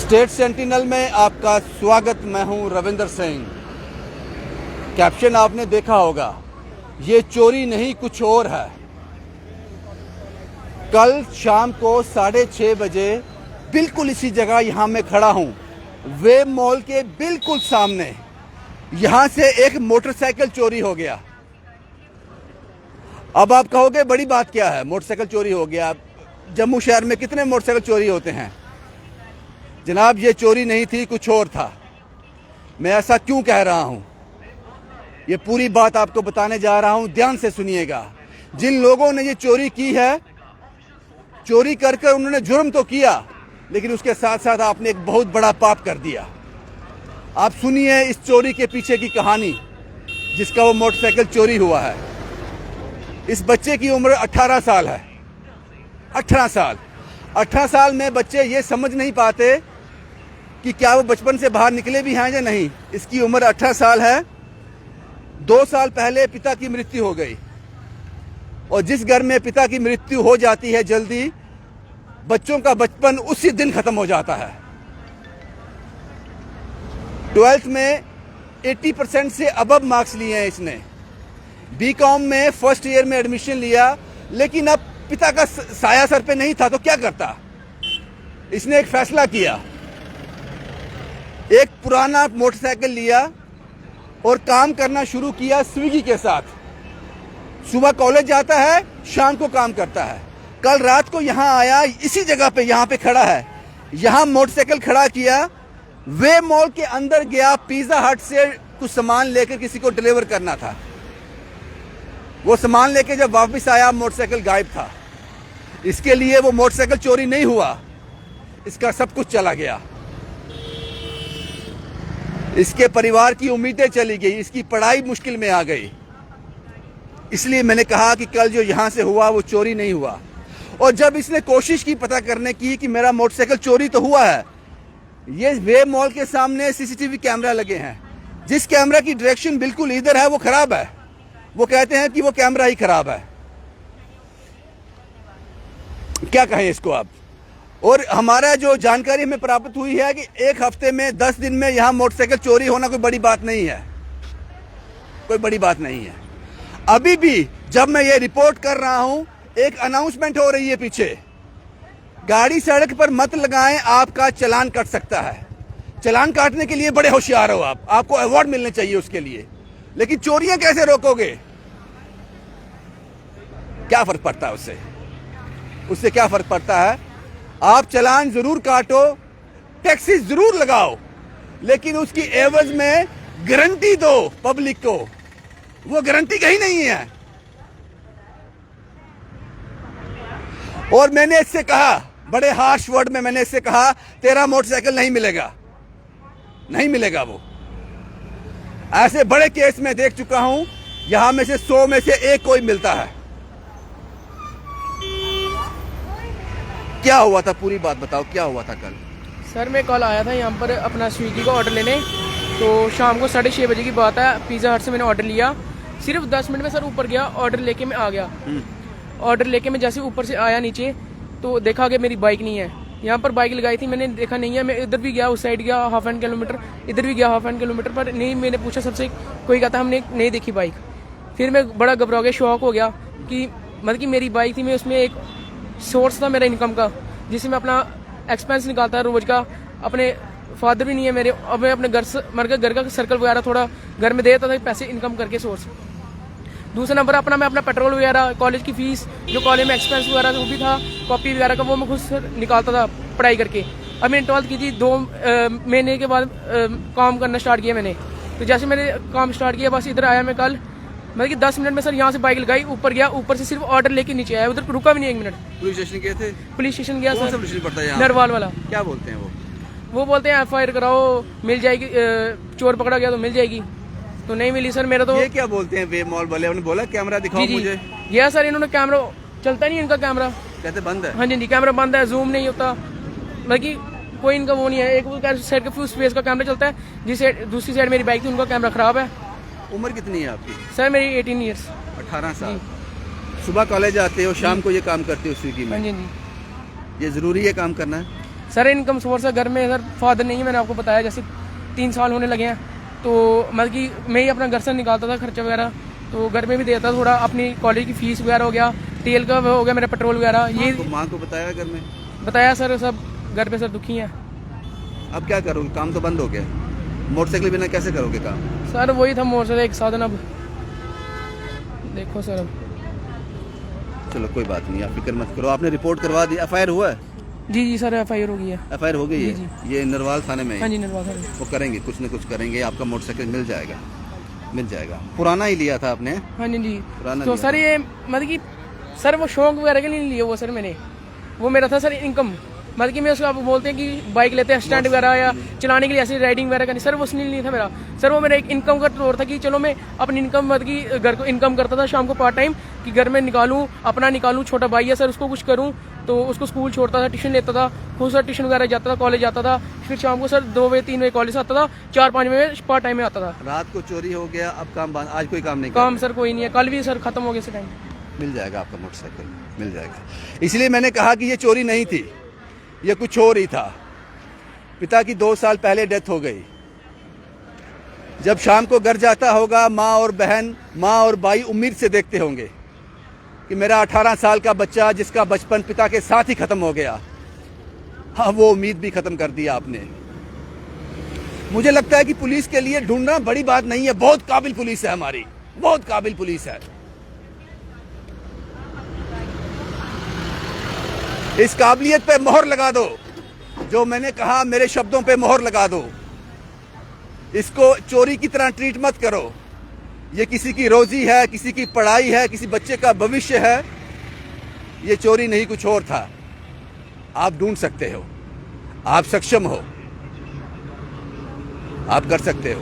State sentinel में आपका स्वागत। मैं हूं रविंदर सिंह। कैप्शन आपने देखा होगा, ये चोरी नहीं कुछ और है। कल शाम को 6:30 बजे बिल्कुल इसी जगह यहां मैं खड़ा हूं, वेब मॉल के बिल्कुल सामने। यहां से एक मोटरसाइकिल चोरी हो गया। अब आप कहोगे बड़ी बात क्या है, मोटरसाइकिल चोरी हो गया। जम्मू शहर में कितने मोटरसाइकिल चोरी होते हैं। जनाब, ये चोरी नहीं थी, कुछ और था। मैं ऐसा क्यों कह रहा हूं, ये पूरी बात आपको बताने जा रहा हूं, ध्यान से सुनिएगा। जिन लोगों ने ये चोरी की है, चोरी कर कर उन्होंने जुर्म तो किया, लेकिन उसके साथ साथ आपने एक बहुत बड़ा पाप कर दिया। आप सुनिए इस चोरी के पीछे की कहानी, जिसका वो मोटरसाइकिल चोरी हुआ है। इस बच्चे की उम्र 18 साल है। 18 साल में बच्चे ये समझ नहीं पाते कि क्या वो बचपन से बाहर निकले भी हैं या नहीं। इसकी उम्र 18 साल है। 2 साल पहले पिता की मृत्यु हो गई, और जिस घर में पिता की मृत्यु हो जाती है जल्दी, बच्चों का बचपन उसी दिन खत्म हो जाता है। 12th में 80% से अबव मार्क्स लिए हैं इसने। बीकॉम में फर्स्ट ईयर में एडमिशन लिया, लेकिन अब पिता का साया सर पे नहीं था तो क्या करता। इसने एक फैसला किया, एक पुराना मोटरसाइकिल लिया और काम करना शुरू किया स्विगी के साथ। सुबह कॉलेज जाता है, शाम को काम करता है। कल रात को यहां आया, इसी जगह पे यहां पे खड़ा है। यहां मोटरसाइकिल खड़ा किया, वे मॉल के अंदर गया, पिज्जा हट से कुछ सामान लेकर किसी को डिलीवर करना था। वो सामान लेके जब वापस आया, मोटरसाइकिल गायब था। इसके लिए वो मोटरसाइकिल चोरी नहीं हुआ, इसका सब कुछ चला गया। इसके परिवार की उम्मीदें चली गई, इसकी पढ़ाई मुश्किल में आ गई। इसलिए मैंने कहा कि कल जो यहां से हुआ वो चोरी नहीं हुआ। और जब इसने कोशिश की पता करने की कि मेरा मोटरसाइकिल चोरी तो हुआ है, ये वेब मॉल के सामने सीसीटीवी कैमरा लगे हैं। जिस कैमरा की डायरेक्शन बिल्कुल इधर है वो खराब है। वो कहते हैं कि वो कैमरा ही खराब है। क्या कहें इसको आप। और हमारा जो जानकारी हमें प्राप्त हुई है कि एक हफ्ते में 10 दिन में यहां मोटरसाइकिल चोरी होना कोई बड़ी बात नहीं है, कोई बड़ी बात नहीं है। अभी भी जब मैं ये रिपोर्ट कर रहा हूं, एक अनाउंसमेंट हो रही है पीछे, गाड़ी सड़क पर मत लगाएं, आपका चालान कट सकता है। चालान काटने के लिए बड़े होशियार हो आप, आपको अवार्ड मिलने चाहिए उसके लिए। लेकिन चोरियां कैसे रोकोगे। क्या फर्क पड़ता है उससे क्या फर्क पड़ता है। आप चालान जरूर काटो, टैक्सेस जरूर लगाओ, लेकिन उसकी एवज में गारंटी दो पब्लिक को। वो गारंटी कहीं नहीं है। और मैंने इससे कहा, बड़े हार्श वर्ड में मैंने इससे कहा, तेरा मोटरसाइकिल नहीं मिलेगा, नहीं मिलेगा। वो ऐसे बड़े केस में देख चुका हूं, यहां में से 100 में से एक कोई मिलता है। क्या हुआ था, पूरी बात बताओ, क्या हुआ था कल। सर मैं कल आया था यहाँ पर अपना स्विगी का ऑर्डर लेने। तो शाम को 6:30 बजे की बात है। पिज़्ज़ा हट से मैंने ऑर्डर लिया। सिर्फ 10 मिनट में सर ऊपर गया, ऑर्डर लेके मैं आ गया। ऑर्डर लेके मैं जैसे ऊपर से आया नीचे, तो देखा कि मेरी बाइक नहीं है। यहाँ पर बाइक लगाई थी, मैंने देखा नहीं है। मैं इधर भी गया, उस साइड गया हाफ एन किलोमीटर, इधर भी गया हाफ एन किलोमीटर, पर नहीं। मैंने पूछा सबसे, कोई कहता हमने नहीं देखी बाइक। फिर मैं बड़ा घबरा गया, शॉक हो गया कि मतलब कि मेरी बाइक थी। मैं उसमें एक सोर्स था मेरा इनकम का, जिससे मैं अपना एक्सपेंस निकालता रोज का। अपने फादर भी नहीं है मेरे, अब मैं अपने घर का सर्कल वगैरह थोड़ा घर में दे देता था पैसे इनकम करके सोर्स। दूसरा नंबर मैं अपना पेट्रोल वगैरह, कॉलेज की फीस, जो कॉलेज में एक्सपेंस वगैरह वो भी था, कॉपी वगैरह का, वो मैं खुद से निकालता था पढ़ाई करके। अब मैंने 12th की थी, 2 महीने के बाद काम करना स्टार्ट किया मैंने। तो जैसे मैंने काम स्टार्ट किया, बस इधर आया मैं कल, मतलब कि 10 मिनट में सर यहाँ से बाइक लगाई, ऊपर गया, ऊपर से सिर्फ ऑर्डर लेके नीचे आया, उधर रुका भी नहीं 1 मिनट। पुलिस स्टेशन गए थे? पुलिस स्टेशन गया सर, पुलिस पड़ता है नरवाल वाला। क्या बोलते हैं वो बोलते हैं FIR कराओ, मिल जाएगी, चोर पकड़ा गया तो मिल जाएगी। तो नहीं मिली सर मेरा। तो ये क्या बोलते हैं वेब मॉल वाले, उन्होंने बोला कैमरा दिखाओ मुझे। ये सर इन्होंने कैमरा चलता नहीं, इनका कैमरा कहते बंद है। हाँ जी, कैमरा बंद है, जूम नहीं होता, मतलब कि कोई इनका वो नहीं है। एक साइड का फ्यूज स्पेस का कैमरा चलता है, जिस दूसरी साइड मेरी बाइक थी, उनका कैमरा खराब है। उम्र कितनी है आपकी? सर मेरी 18 ईयर्स। 18 साल। सुबह कॉलेज आते हो, शाम को ये काम करते हो स्विगी में? हाँ जी। ये जरूरी है काम करना? सर इनकम सोर्स है घर में, सर फादर नहीं है, मैंने आपको बताया, जैसे 3 साल होने लगे हैं, तो मतलब कि मैं ही अपना घर से निकालता था खर्चा वगैरह, तो घर में भी देता थोड़ा, अपनी कॉलेज की फीस वगैरह हो गया, तेल का हो गया, मेरा पेट्रोल वगैरह, ये माँ को बताया घर में? बताया सर, सब घर पे सर दुखी हैं। अब क्या करोगे? काम तो बंद हो गया, मोटरसाइकिल बिना कैसे करोगे काम? सर वही था मोटरसाइकिल एक साधन, अब देखो सर। अब चलो कोई बात नहीं, आप फिक्र मत करो। आपने रिपोर्ट करवा दी? FIR हुआ है? जी सर FIR हो गई है। FIR हो गई है? जी। ये नरवाल थाने में है? हाँ जी नरवा सर। वो करेंगे, कुछ न कुछ करेंगे, आपका मोटरसाइकिल मिल जाएगा, मिल जाएगा। पुराना ही लिया था आपने? हाँ जी पुराना तो लिया सर ये मतलब कि सर वो शौक वगैरह के लिए नहीं लिए वो सर मैंने, वो मेरा था सर इनकम, मतलब कि मैं उसको आप बोलते हैं कि बाइक लेते हैं स्टैंड वगैरह या चलाने के लिए, ऐसी राइडिंग वगैरह करनी, सर वो उसने नहीं था मेरा। सर वो मेरा एक इनकम का तौर था कि चलो मैं अपनी इनकम मतलब कि घर को इनकम करता था शाम को पार्ट टाइम, कि घर में निकालूं, अपना निकालूं, छोटा भाई है सर उसको कुछ करूं, तो उसको स्कूल छोड़ता था, ट्यूशन लेता था, खुद सर ट्यूशन वगैरह जाता था, कॉलेज जाता था, फिर शाम को सर 2 बजे 3 बजे कॉलेज आता था, 4-5 बजे पार्ट टाइम में आता था। रात को चोरी हो गया, अब काम बंद, आज कोई काम नहीं काम सर कोई नहीं है, कल भी सर खत्म हो गया इस टाइम। मिल जाएगा आपका मोटरसाइकिल, मिल जाएगा। इसलिए मैंने कहा कि ये चोरी नहीं थी, ये कुछ और ही था। पिता की 2 साल पहले डेथ हो गई। जब शाम को घर जाता होगा, माँ और बहन, माँ और भाई उम्मीद से देखते होंगे कि मेरा 18 साल का बच्चा जिसका बचपन पिता के साथ ही खत्म हो गया, हाँ वो उम्मीद भी खत्म कर दिया आपने। मुझे लगता है कि पुलिस के लिए ढूंढना बड़ी बात नहीं है, बहुत काबिल पुलिस है हमारी, बहुत काबिल पुलिस है। इस काबिलियत पे मोहर लगा दो, जो मैंने कहा मेरे शब्दों पे मोहर लगा दो। इसको चोरी की तरह ट्रीट मत करो। ये किसी की रोजी है, किसी की पढ़ाई है, किसी बच्चे का भविष्य है। ये चोरी नहीं, कुछ और था। आप ढूंढ सकते हो, आप सक्षम हो, आप कर सकते हो।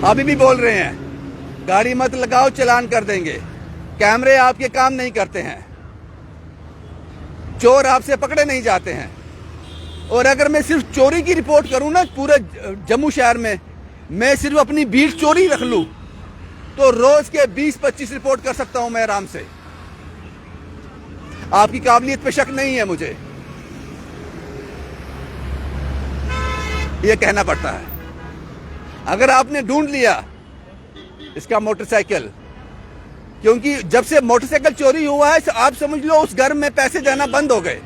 अभी भी बोल रहे हैं गाड़ी मत लगाओ, चालान कर देंगे। कैमरे आपके काम नहीं करते हैं, चोर आपसे पकड़े नहीं जाते हैं। और अगर मैं सिर्फ चोरी की रिपोर्ट करूं ना पूरे जम्मू शहर में, मैं सिर्फ अपनी बीट चोरी रख लूं, तो रोज के 20-25 रिपोर्ट कर सकता हूं मैं आराम से। आपकी काबिलियत पे शक नहीं है मुझे, ये कहना पड़ता है। अगर आपने ढूंढ लिया इसका मोटरसाइकिल, क्योंकि जब से मोटरसाइकिल चोरी हुआ है आप समझ लो उस घर में पैसे जाना बंद हो गए,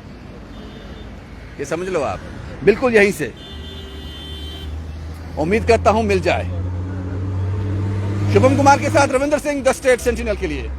ये समझ लो आप, बिल्कुल यहीं से। उम्मीद करता हूं मिल जाए। शुभम कुमार के साथ Ravindra Singh, the state sentinel के लिए।